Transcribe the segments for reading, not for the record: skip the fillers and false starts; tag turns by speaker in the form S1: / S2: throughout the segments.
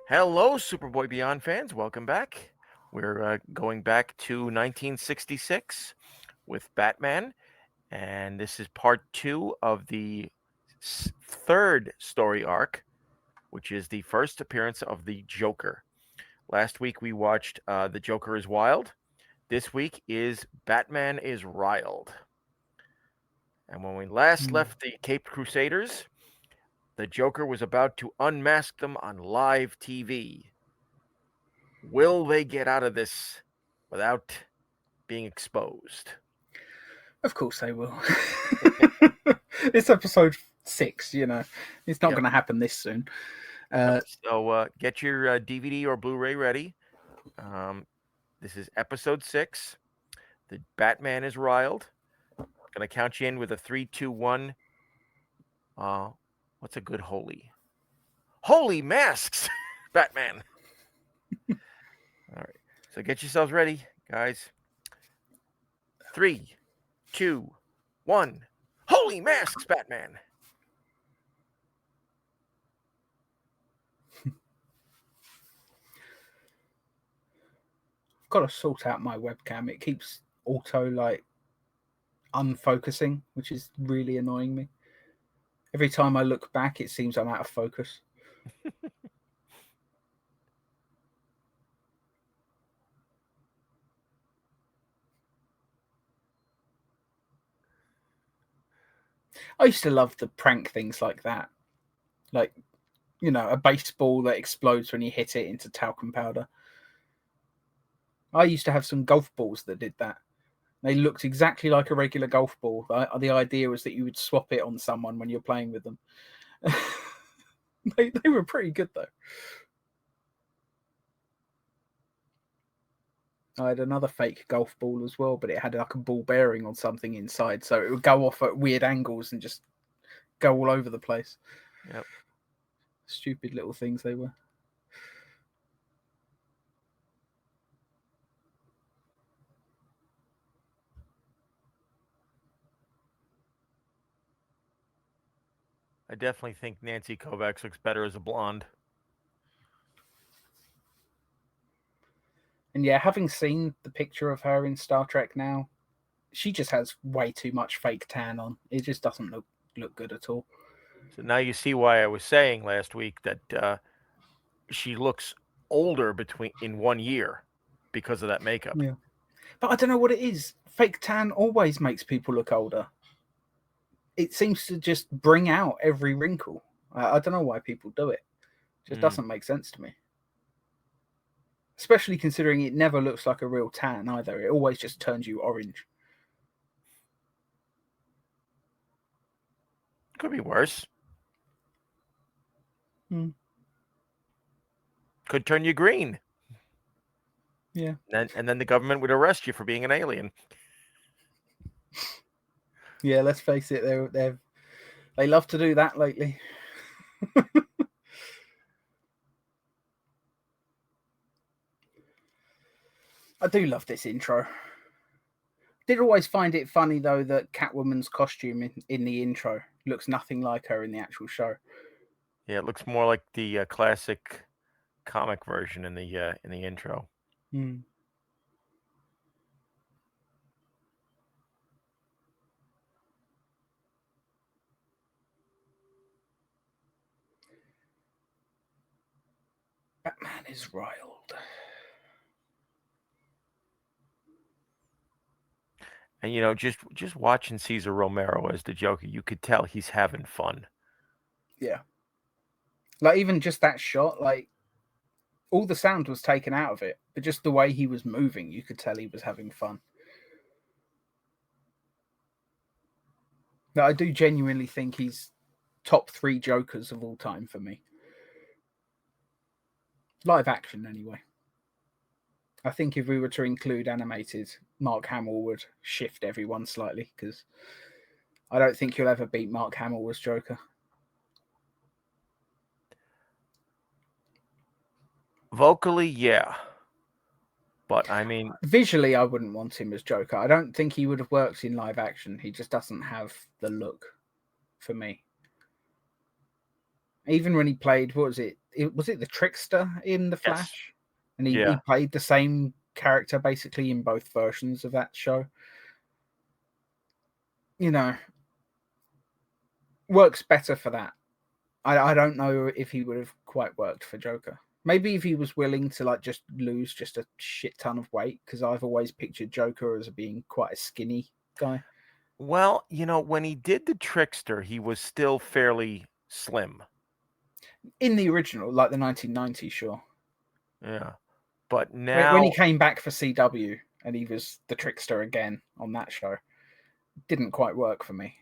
S1: Hello, Superboy Beyond fans. Welcome back. We're going back to 1966 with Batman, and this is part 2 of the third story arc, which is the first appearance of the Joker. Last week we watched The Joker is Wild. This week is Batman is Riled. And when we last left the Caped Crusaders, the Joker was about to unmask them on live TV. Will they get out of this without being exposed?
S2: Of course they will. It's episode 6, It's not going to happen this soon.
S1: So get your DVD or Blu Ray ready. This is episode 6. The Batman is Riled. Going to count you in with a 3, 2, 1. What's a good holy? Holy masks, Batman. All right. So get yourselves ready, guys. 3, 2, 1. Holy masks, Batman.
S2: I've got to sort out my webcam. It keeps auto unfocusing, which is really annoying me. Every time I look back, it seems I'm out of focus. I used to love the prank things like that. Like, a baseball that explodes when you hit it into talcum powder. I used to have some golf balls that did that. They looked exactly like a regular golf ball. The idea was that you would swap it on someone when you're playing with them. They were pretty good, though. I had another fake golf ball as well, but it had like a ball bearing on something inside, so it would go off at weird angles and just go all over the place.
S1: Yep.
S2: Stupid little things they were.
S1: I definitely think Nancy Kovacs looks better as a blonde.
S2: And yeah, having seen the picture of her in Star Trek now, she just has way too much fake tan on. It just doesn't look good at all.
S1: So now you see why I was saying last week that she looks older in 1 year because of that makeup.
S2: Yeah. But I don't know what it is. Fake tan always makes people look older. It seems to just bring out every wrinkle. I don't know why people do it. It just doesn't make sense to me. Especially considering it never looks like a real tan either. It always just turns you orange.
S1: Could be worse. Could turn you green.
S2: Yeah.
S1: And then the government would arrest you for being an alien.
S2: Yeah, let's face it, they love to do that lately. I do love this intro. Did always find it funny though that Catwoman's costume in the intro looks nothing like her in the actual show.
S1: Yeah, it looks more like the classic comic version in the intro.
S2: Batman is riled.
S1: And just watching Cesar Romero as the Joker, you could tell he's having fun.
S2: Yeah. Like even just that shot, like all the sound was taken out of it, but just the way he was moving, you could tell he was having fun. Now, I do genuinely think he's top 3 Jokers of all time for me. Live action, anyway. I think if we were to include animated, Mark Hamill would shift everyone slightly, because I don't think you'll ever beat Mark Hamill as Joker.
S1: Vocally, yeah. But I mean,
S2: Visually, I wouldn't want him as Joker. I don't think he would have worked in live action. He just doesn't have the look for me. Even when he played, what was it? Was it the Trickster in The
S1: yes.
S2: Flash? And he
S1: Yeah.
S2: played the same character basically in both versions of that show. You know, works better for that. I don't know if he would have quite worked for Joker. Maybe if he was willing to like just lose just a shit ton of weight, because I've always pictured Joker as being quite a skinny guy.
S1: Well, when he did the Trickster, he was still fairly slim.
S2: In the original, like the 1990s, sure.
S1: Yeah. But
S2: When he
S1: now,
S2: came back for CW and he was the Trickster again on that show, didn't quite work for me.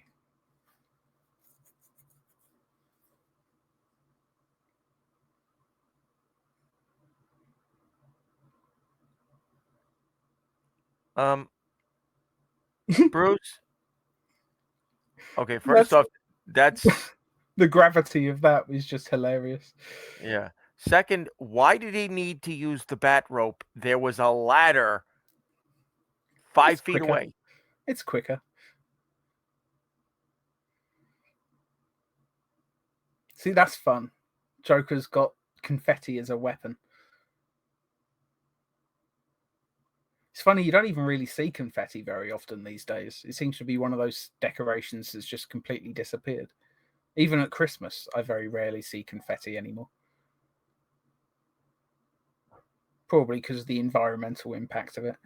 S1: um, Bruce. Okay, first
S2: That's
S1: off, that's
S2: the gravity of that was just hilarious.
S1: yeah. Second, why did he need to use the bat rope? There was a ladder five
S2: It's
S1: feet
S2: quicker.
S1: away.
S2: It's quicker. See, that's fun. Joker's got confetti as a weapon. It's funny, you don't even really see confetti very often these days. It seems to be one of those decorations that's just completely disappeared. Even at Christmas, I very rarely see confetti anymore. Probably because of the environmental impact of it.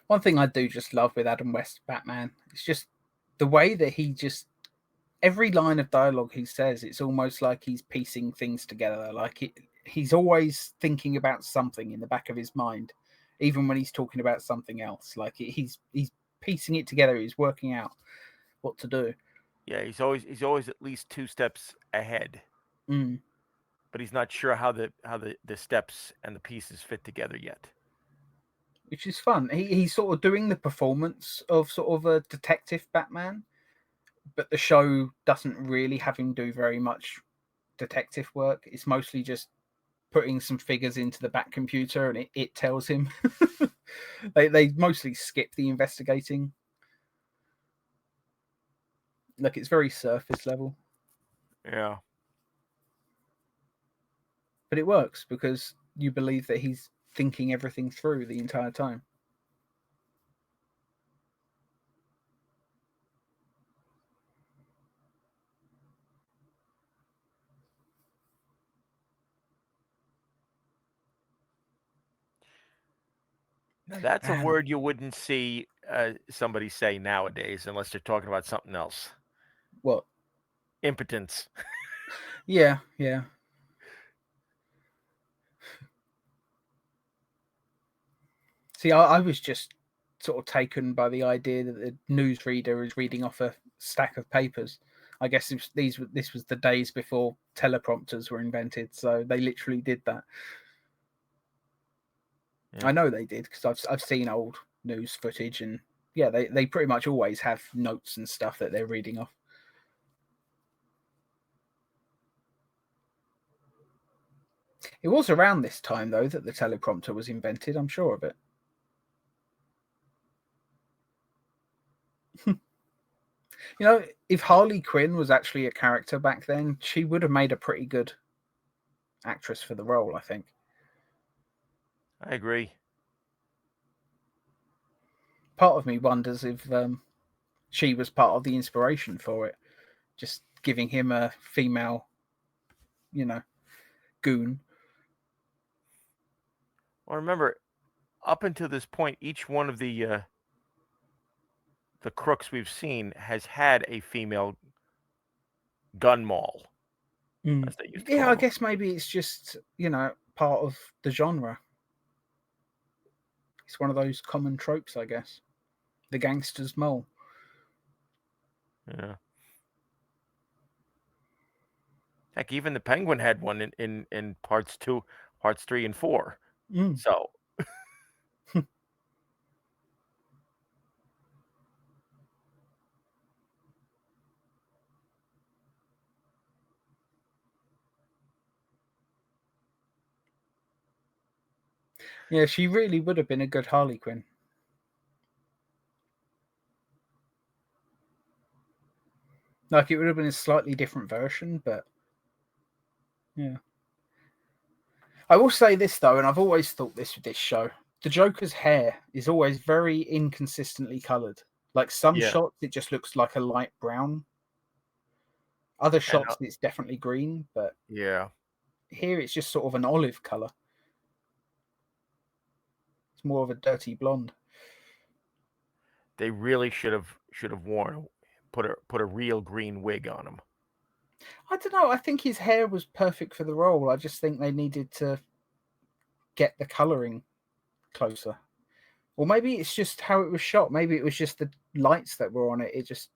S2: One thing I do just love with Adam West Batman, it's just the way that he just every line of dialogue he says, it's almost like he's piecing things together. He's always thinking about something in the back of his mind, even when he's talking about something else. He's piecing it together. He's working out what to do.
S1: Yeah, he's always at least two steps ahead,
S2: Mm.
S1: but he's not sure how the steps and the pieces fit together yet.
S2: Which is fun. He's sort of doing the performance of sort of a detective Batman, but the show doesn't really have him do very much detective work. It's mostly just putting some figures into the back computer and it tells him. They mostly skip the investigating. Like it's very surface level,
S1: Yeah.
S2: but it works because you believe that he's thinking everything through the entire time.
S1: Now that's a
S2: And
S1: word you wouldn't see somebody say nowadays unless they're talking about something else.
S2: what?
S1: Impotence.
S2: Yeah, yeah. See, I was just sort of taken by the idea that the newsreader is reading off a stack of papers. I guess this was the days before teleprompters were invented, so they literally did that.
S1: Yeah.
S2: I know they did because I've seen old news footage, and yeah, they pretty much always have notes and stuff that they're reading off. It was around this time though that the teleprompter was invented. I'm sure of it. You know, if Harley Quinn was actually a character back then, she would have made a pretty good actress for the role, I think.
S1: I agree.
S2: Part of me wonders if she was part of the inspiration for it, just giving him a female, you know, goon.
S1: Well, remember, up until this point, each one of the crooks we've seen has had a female gun mall,
S2: Mm.
S1: as they used to
S2: Yeah,
S1: call
S2: I
S1: them.
S2: guess maybe it's just, part of the genre. It's one of those common tropes, I guess. The gangster's mole.
S1: Yeah. Heck, even the Penguin had one in parts two. parts 3 and 4.
S2: Mm.
S1: So
S2: Yeah, she really would have been a good Harley Quinn. Like, it would have been a slightly different version, but yeah. I will say this though, and I've always thought this with this show: the Joker's hair is always very inconsistently coloured. Like some
S1: yeah,
S2: shots, it just looks like a light brown. Other
S1: and
S2: shots, it's definitely green, but
S1: yeah,
S2: here it's just sort of an olive colour. It's more of a dirty blonde.
S1: they really should have worn put a real green wig on him.
S2: I don't know. I think his hair was perfect for the role. I just think they needed to get the colouring closer. Or maybe it's just how it was shot. Maybe it was just the lights that were on it. It just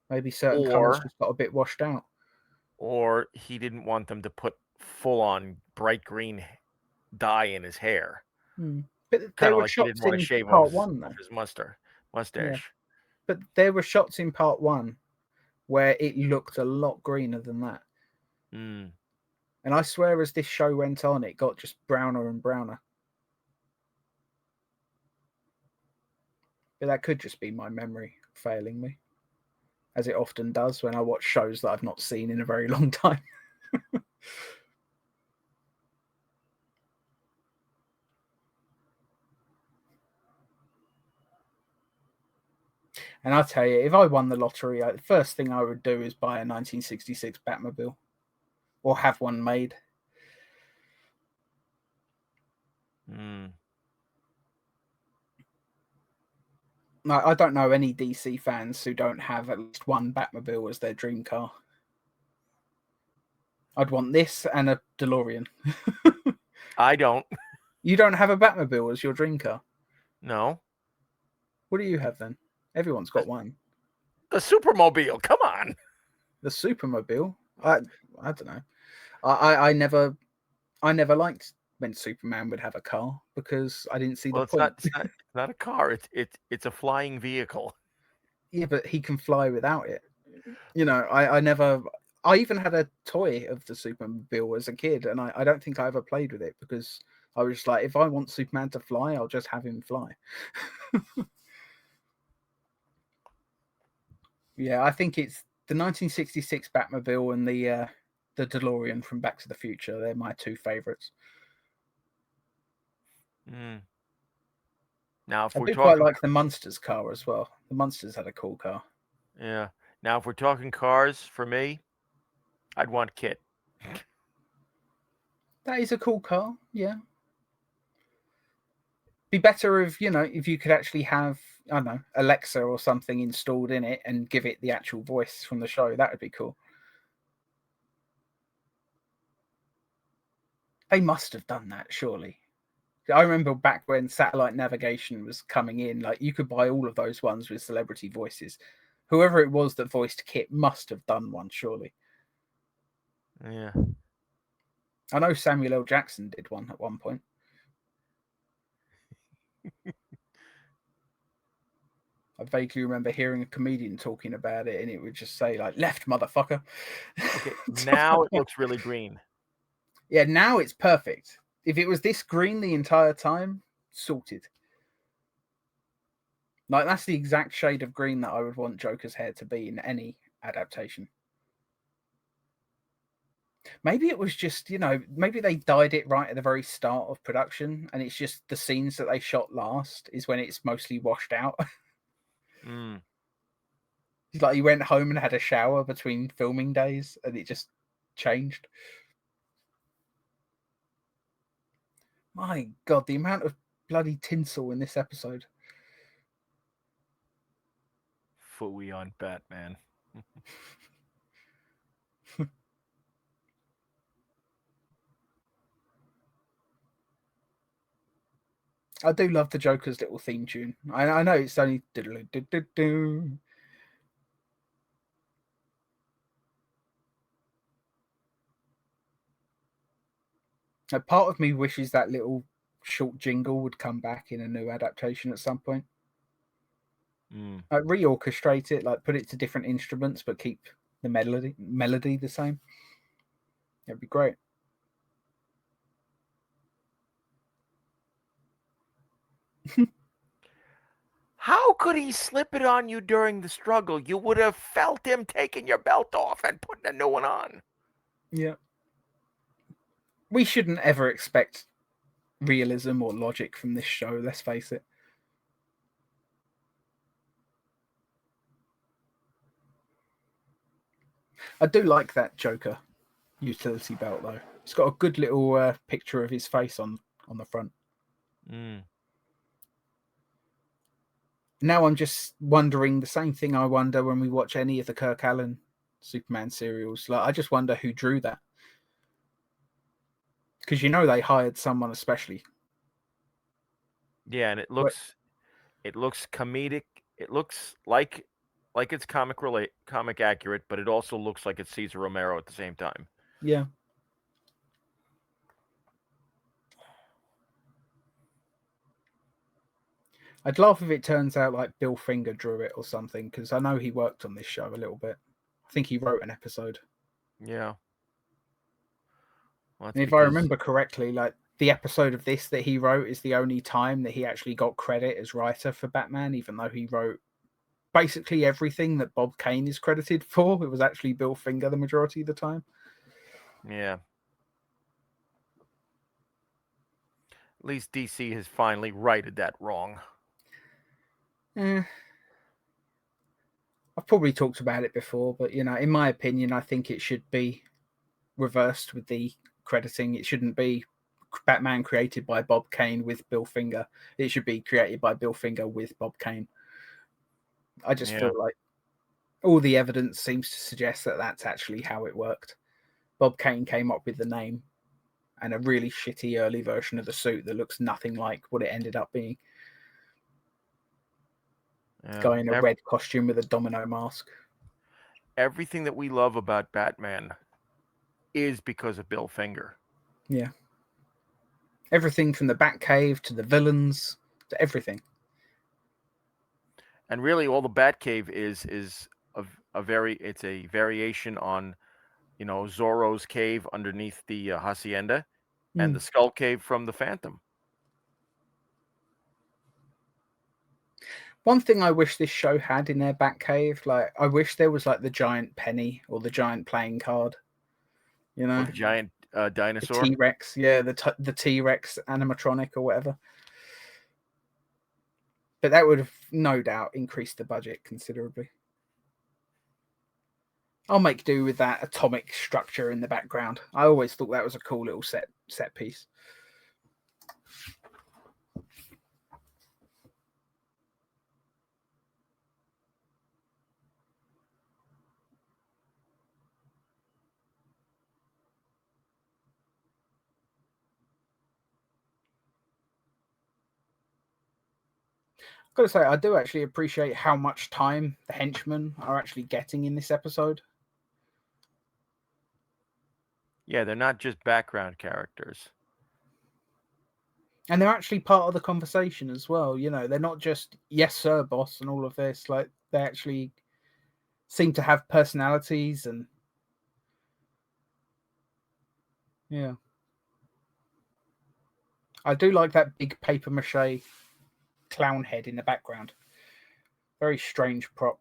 S2: maybe certain colours
S1: Or
S2: just got a bit washed out.
S1: or he didn't want them to put full on bright green dye in his hair.
S2: Hmm. But
S1: Kind
S2: there
S1: of
S2: were
S1: like he didn't
S2: shots
S1: want to
S2: in
S1: shave
S2: part one,
S1: off
S2: though.
S1: his
S2: Yeah,
S1: mustache.
S2: but there were shots in part one where it looked a lot greener than that.
S1: Mm.
S2: And I swear, as this show went on, it got just browner and browner. But that could just be my memory failing me, as it often does when I watch shows that I've not seen in a very long time. And I tell you, if I won the lottery, the first thing I would do is buy a 1966 Batmobile or have one made.
S1: Mm.
S2: I don't know any DC fans who don't have at least one Batmobile as their dream car. I'd want this and a DeLorean.
S1: I don't.
S2: You don't have a Batmobile as your dream car.
S1: No.
S2: What do you have then? Everyone's got one.
S1: The Supermobile. Come on.
S2: The Supermobile. I don't know. I never liked when Superman would have a car because I didn't see the
S1: Well,
S2: point.
S1: it's not a car. It's a flying vehicle.
S2: Yeah, but he can fly without it. You know, I never. I even had a toy of the Supermobile as a kid, and I don't think I ever played with it because I was just like, if I want Superman to fly, I'll just have him fly. Yeah, I think it's the 1966 Batmobile and the DeLorean from Back to the Future. They're my two favorites.
S1: Mm. Now, if
S2: I
S1: we're
S2: do quite
S1: talking,
S2: like the Munsters car as well. The Munsters had a cool car.
S1: yeah. Now, if we're talking cars, for me, I'd want Kit.
S2: That is a cool car. Yeah, be better if if you could actually have, I don't know, Alexa or something installed in it and give it the actual voice from the show. That would be cool. They must have done that, surely. I remember back when satellite navigation was coming in, like you could buy all of those ones with celebrity voices. Whoever it was that voiced Kit must have done one, surely.
S1: Yeah.
S2: I know Samuel L. Jackson did one at one point. I vaguely remember hearing a comedian talking about it, and it would just say like "left, motherfucker."
S1: Okay.
S2: Stuff
S1: Now
S2: like
S1: it
S2: that.
S1: looks really green.
S2: Yeah, now it's perfect. If it was this green the entire time, sorted. Like that's the exact shade of green that I would want Joker's hair to be in any adaptation. Maybe it was just, maybe they dyed it right at the very start of production, and it's just the scenes that they shot last is when it's mostly washed out.
S1: Mm.
S2: It's like you went home and had a shower between filming days, and it just changed. My God, the amount of bloody tinsel in this episode.
S1: Phooey on Batman.
S2: I do love the Joker's little theme tune. I know it's only do. A part of me wishes that little short jingle would come back in a new adaptation at some point.
S1: Mm.
S2: Like reorchestrate it, like put it to different instruments, but keep the melody the same. That'd be great.
S1: How could he slip it on you during the struggle? You would have felt him taking your belt off and putting a new one on.
S2: Yeah. We shouldn't ever expect realism or logic from this show, let's face it. I do like that Joker utility belt though. It's got a good little picture of his face on the front.
S1: Mm.
S2: Now I'm just wondering the same thing I wonder when we watch any of the Kirk Allen Superman serials. Like I just wonder who drew that. Because they hired someone especially.
S1: Yeah, and it looks comedic. It looks like it's comic accurate, but it also looks like it's Cesar Romero at the same time.
S2: Yeah. I'd laugh if it turns out like Bill Finger drew it or something, because I know he worked on this show a little bit. I think he wrote an episode.
S1: Yeah. Well,
S2: And if I remember correctly, like the episode of this that he wrote is the only time that he actually got credit as writer for Batman, even though he wrote basically everything that Bob Kane is credited for. It was actually Bill Finger the majority of the time.
S1: Yeah. At least DC has finally righted that wrong.
S2: I've probably talked about it before, but in my opinion, I think it should be reversed with the crediting. It shouldn't be Batman created by Bob Kane with Bill Finger. It should be created by Bill Finger with Bob Kane. I just feel like all the evidence seems to suggest that that's actually how it worked. Bob Kane came up with the name and a really shitty early version of the suit that looks nothing like what it ended up being. Guy in a red costume with a domino mask.
S1: Everything that we love about Batman is because of Bill Finger.
S2: Yeah. Everything from the Batcave to the villains to everything.
S1: And really, all the Batcave is it's a variation on, Zorro's cave underneath the hacienda, and the Skull Cave from the Phantom.
S2: One thing I wish this show had in their Batcave, like I wish there was like the giant penny or the giant playing card.
S1: Or the giant dinosaur.
S2: The T-Rex, yeah, the T-Rex animatronic or whatever. But that would have no doubt increased the budget considerably. I'll make do with that atomic structure in the background. I always thought that was a cool little set piece. I've got to say, I do actually appreciate how much time the henchmen are actually getting in this episode.
S1: Yeah, they're not just background characters.
S2: And they're actually part of the conversation as well. They're not just, yes, sir, boss, and all of this. Like, they actually seem to have personalities and... Yeah. I do like that big paper mache clown head in the background. Very strange prop.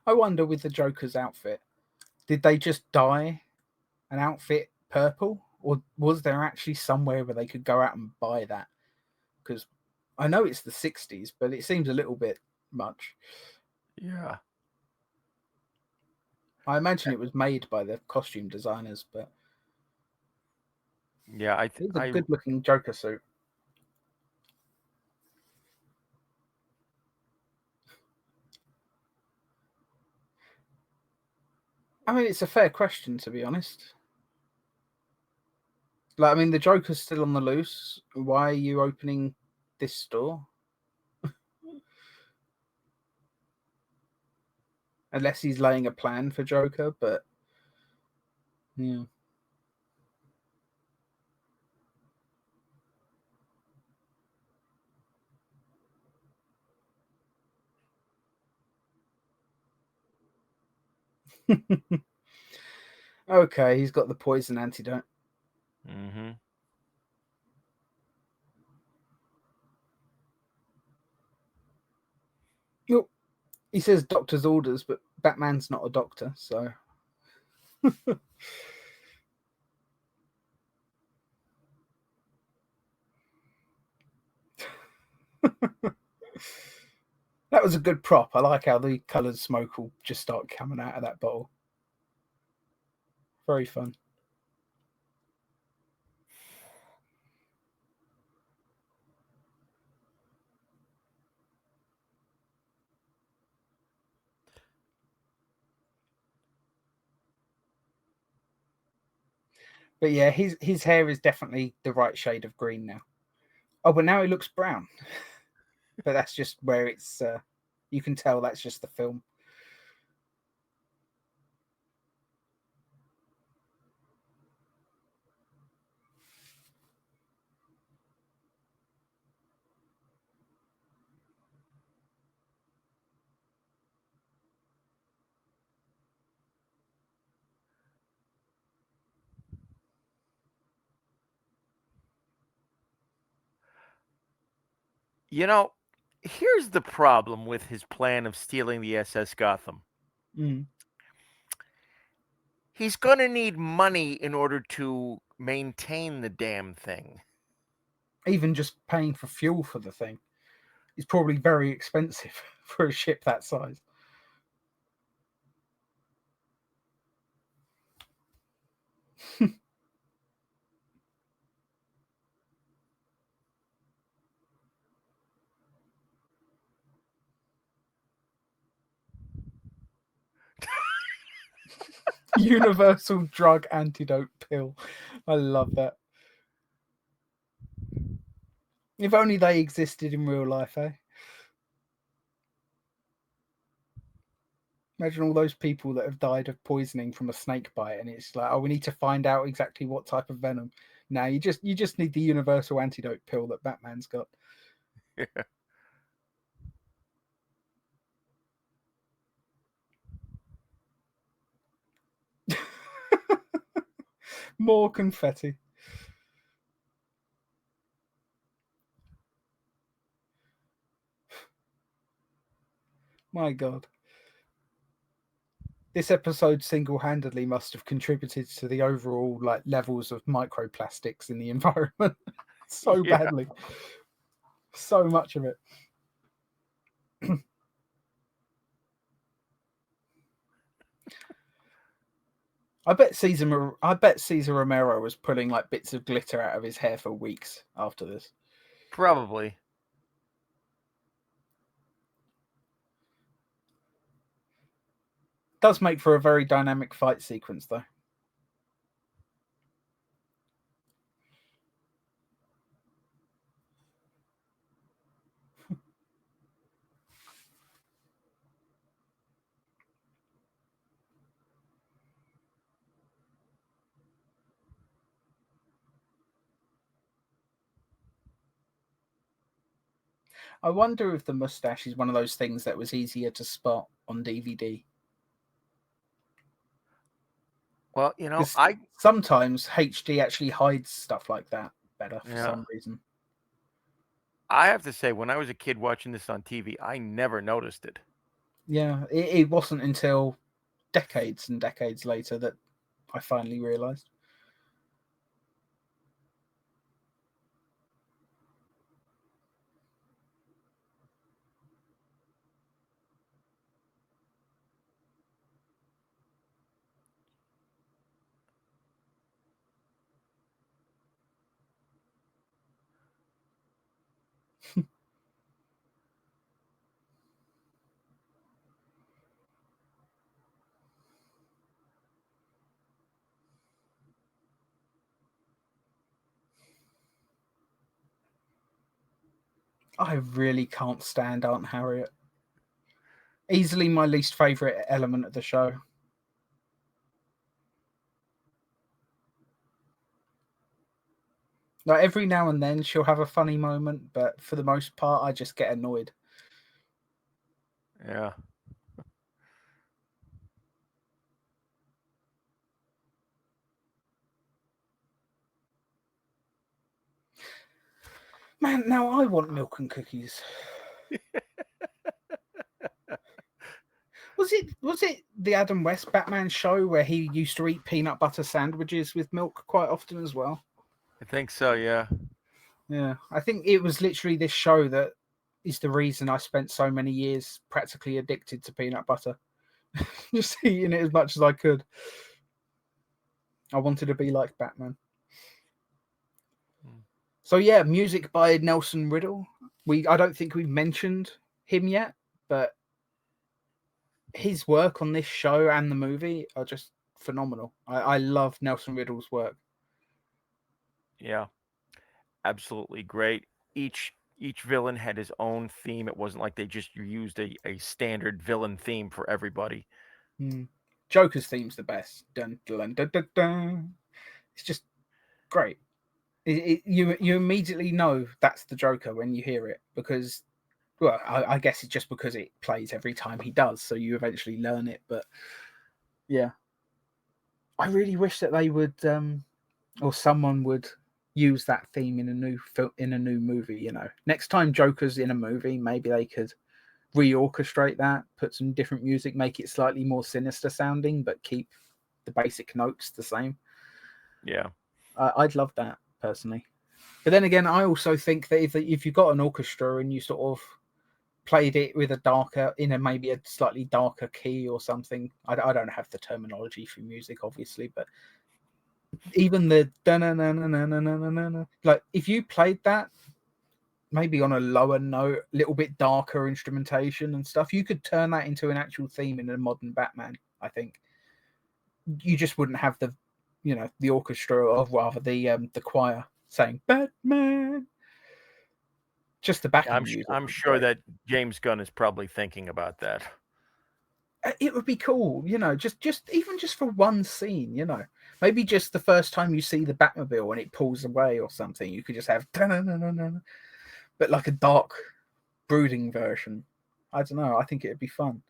S2: I wonder with the Joker's outfit, did they just dye an outfit purple? Or was there actually somewhere where they could go out and buy that? Because I know it's the 60s, but it seems a little bit much.
S1: Yeah.
S2: I imagine it was made by the costume designers, but
S1: yeah,
S2: it's a good looking Joker suit. I mean, it's a fair question, to be honest. Like, I mean, the Joker's still on the loose. Why are you opening this store? Unless he's laying a plan for Joker, but yeah. Okay, he's got the poison antidote.
S1: Mm-hmm.
S2: Yep. He says doctor's orders, but Batman's not a doctor, so. That was a good prop. I like how the coloured smoke will just start coming out of that bottle. Very fun. But yeah, his hair is definitely the right shade of green now. Oh, but now he looks brown. But that's just where it's. You can tell that's just the film.
S1: You know, here's the problem with his plan of stealing the SS Gotham.
S2: Mm.
S1: He's going to need money in order to maintain the damn thing.
S2: Even just paying for fuel for the thing is probably very expensive for a ship that size. Universal drug antidote pill. I love that. If only they existed in real life, eh? Imagine all those people that have died of poisoning from a snake bite, and it's like, oh, we need to find out exactly what type of venom. Now you just need the universal antidote pill that Batman's got. More confetti. My God. This episode single-handedly must have contributed to the overall like levels of microplastics in the environment so
S1: Yeah.
S2: badly. So much of it. I bet Cesar Romero was pulling like bits of glitter out of his hair for weeks after this.
S1: Probably.
S2: Does make for a very dynamic fight sequence though. I wonder if the mustache is one of those things that was easier to spot on DVD.
S1: Well,
S2: Because
S1: I
S2: sometimes HD actually hides stuff like that better for
S1: yeah,
S2: some reason.
S1: I have to say when I was a kid watching this on TV, I never noticed it.
S2: Yeah, it wasn't until decades and decades later that I finally realised. I really can't stand Aunt Harriet. Easily my least favorite element of the show. Like every now and then she'll have a funny moment, but for the most part, I just get annoyed.
S1: Yeah.
S2: Man, now I want milk and cookies. Was it the Adam West Batman show where he used to eat peanut butter sandwiches with milk quite often as well?
S1: I think so. Yeah.
S2: Yeah, I think it was literally this show that is the reason I spent so many years practically addicted to peanut butter. Just eating it as much as I could. I wanted to be like Batman.
S1: Mm.
S2: So yeah, music by Nelson Riddle. I don't think we've mentioned him yet, but his work on this show and the movie are just phenomenal. I love Nelson Riddle's work.
S1: Yeah. Absolutely great. Each villain had his own theme. It wasn't like they just used a standard villain theme for everybody.
S2: Mm. Joker's theme's the best. Dun, dun, dun, dun, dun. It's just great. You immediately know that's the Joker when you hear it because, well, I guess it's just because it plays every time he does, so you eventually learn it. But yeah, I really wish that they would, or someone would use that theme in a new movie. You know, next time Joker's in a movie, maybe they could reorchestrate that, put some different music, make it slightly more sinister sounding, but keep the basic notes the same.
S1: Yeah.
S2: I'd love that personally. But then again, I also think that if you've got an orchestra and you sort of played it with a darker, in a maybe a slightly darker key or something, I don't have the terminology for music, obviously, but even the like if you played that maybe on a lower note, a little bit darker instrumentation and stuff, you could turn that into an actual theme in a modern Batman. I think you just wouldn't have the, the orchestra or rather the choir saying Batman. Just the backing music
S1: I'm
S2: would be
S1: sure
S2: great.
S1: that James Gunn is probably thinking about that.
S2: It would be cool, just even just for one scene, maybe just the first time you see the Batmobile and it pulls away or something, you could just have, but like a dark, brooding version. I don't know. I think it'd be fun,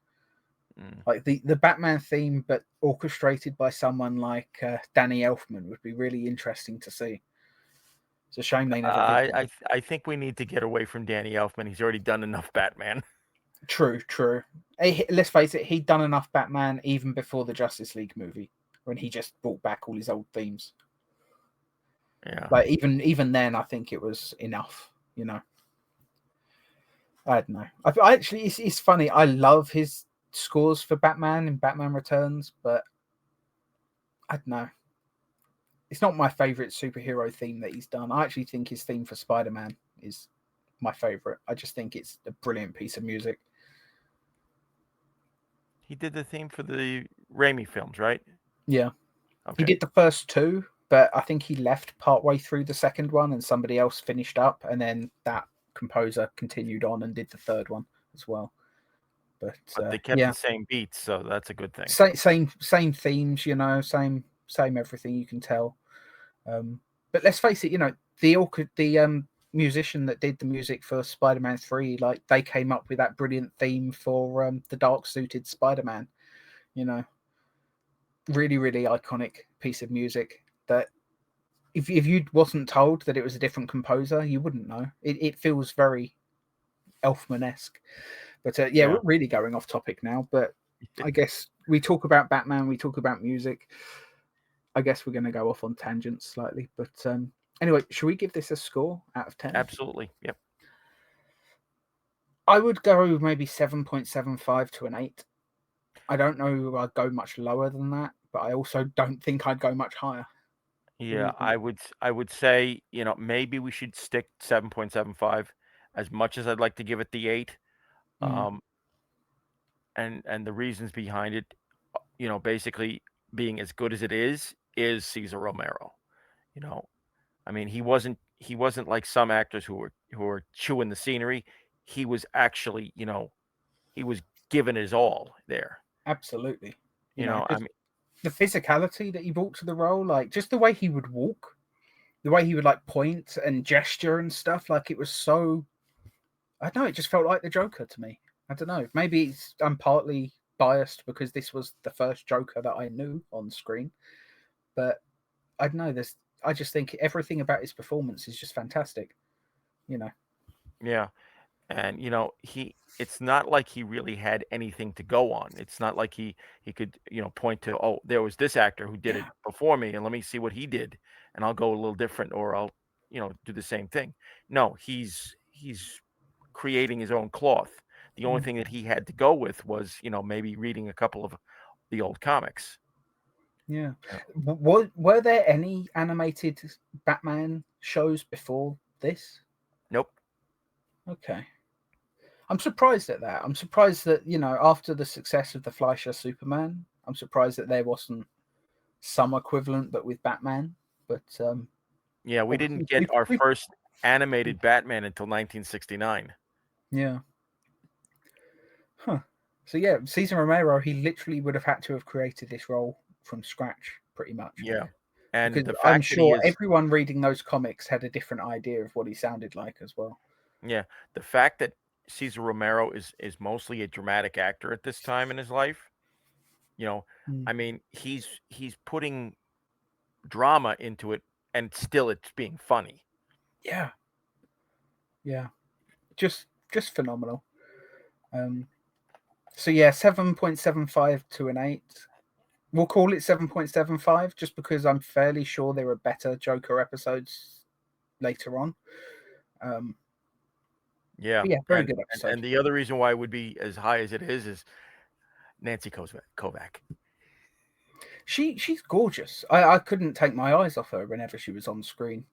S1: Mm.
S2: like the Batman theme, but orchestrated by someone like Danny Elfman would be really interesting to see. It's a shame they never did that.
S1: I think we need to get away from Danny Elfman. He's already done enough Batman.
S2: True, true. Let's face it, he'd done enough Batman even before the Justice League movie, when he just brought back all his old themes.
S1: Yeah.
S2: Like even then, I think it was enough. I don't know. I actually, it's funny. I love his scores for Batman and Batman Returns, but I don't know. It's not my favorite superhero theme that he's done. I actually think his theme for Spider Man is my favorite. I just think it's a brilliant piece of music.
S1: He did the theme for the Raimi films, right?
S2: Yeah. He
S1: Okay.
S2: did the first two, but I think he left partway through the second one and somebody else finished up, and then that composer continued on and did the third one as well. But
S1: But they kept
S2: yeah,
S1: the same beats, so that's a good thing.
S2: same themes, same everything. You can tell. But let's face it, the musician that did the music for Spider-Man 3, like they came up with that brilliant theme for the dark suited Spider-Man. You know, really, really iconic piece of music that if you wasn't told that it was a different composer, you wouldn't know. It feels very Elfman-esque. But yeah, we're
S1: Yeah.
S2: really going off topic now. But I guess we talk about Batman, we talk about music. I guess we're going to go off on tangents slightly. But anyway, should we give this a score out of 10?
S1: Absolutely. Yep.
S2: I would go maybe 7.75 to an 8. I don't know I'd go much lower than that, but I also don't think I'd go much higher. What do
S1: Yeah,
S2: you think?
S1: I would say, maybe we should stick 7.75 as much as I'd like to give it the 8.
S2: Mm,
S1: Um and the reasons behind it, basically being as good as it is Cesar Romero. You know, I mean, he wasn't like some actors who were chewing the scenery. He was actually, he was giving his all there.
S2: Absolutely. You
S1: You
S2: know,
S1: know, I
S2: just
S1: mean,
S2: the physicality that he brought to the role, like just the way he would walk, the way he would like point and gesture and stuff, like it was so. I don't know. It just felt like the Joker to me. I don't know. Maybe I'm partly biased because this was the first Joker that I knew on screen, but I don't know. I just think everything about his performance is just fantastic. You know.
S1: yeah. And it's not like he really had anything to go on. It's not like he could point to, oh, there was this actor who did it
S2: Yeah.
S1: before me, and let me see what he did, and I'll go a little different, or I'll do the same thing. No, he's creating his own cloth. The only
S2: Mm.
S1: thing that he had to go with was maybe reading a couple of the old comics.
S2: Yeah.
S1: You know,
S2: Were there any animated Batman shows before this?
S1: nope.
S2: Okay. I'm surprised at that. I'm surprised that, after the success of the Fleischer Superman, I'm surprised that there wasn't some equivalent, but with Batman. But
S1: Yeah, we
S2: obviously,
S1: didn't get our first animated Batman until 1969.
S2: yeah. Huh. So yeah, Cesar Romero, he literally would have had to have created this role from scratch, pretty much,
S1: Yeah, and
S2: because
S1: the
S2: I'm
S1: fact that he
S2: sure
S1: is
S2: everyone reading those comics had a different idea of what he sounded like as well.
S1: Yeah, the fact that Cesar Romero is mostly a dramatic actor at this time in his life, you know,
S2: Mm.
S1: I mean, he's putting drama into it, and still it's being funny.
S2: Yeah, yeah, just phenomenal. Um, so yeah, 7.75 to an 8. We'll call it 7.75 just because I'm fairly sure there are better Joker episodes later on. Um,
S1: Yeah,
S2: but yeah, very
S1: and
S2: good
S1: and
S2: episode.
S1: and the other reason why it would be as high as it is Nancy Kovac.
S2: She's gorgeous. I couldn't take my eyes off her whenever she was on screen.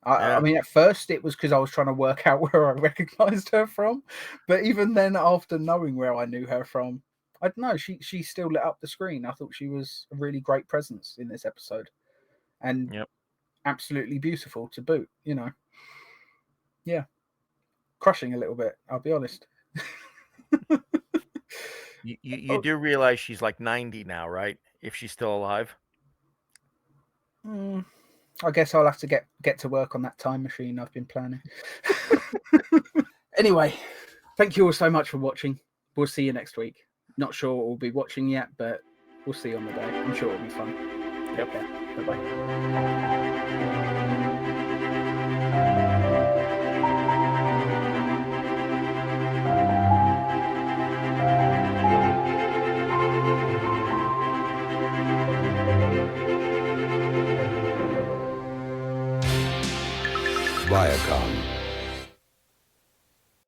S2: I
S1: Yeah,
S2: mean, at first it was because I was trying to work out where I recognized her from, but even then, after knowing where I knew her from, I don't know. She still lit up the screen. I thought she was a really great presence in this episode, and
S1: yep.
S2: absolutely beautiful to boot. Yeah, crushing a little bit. I'll be honest.
S1: You
S2: Oh,
S1: do realize she's like 90 now, right? If she's still alive.
S2: mm, I guess I'll have to get to work on that time machine I've been planning. Anyway, thank you all so much for watching. We'll see you next week. Not sure what we'll be watching yet, but we'll see on the day. I'm sure it'll be fun. Take
S1: Yep.
S2: care. Bye bye.
S3: Viacom.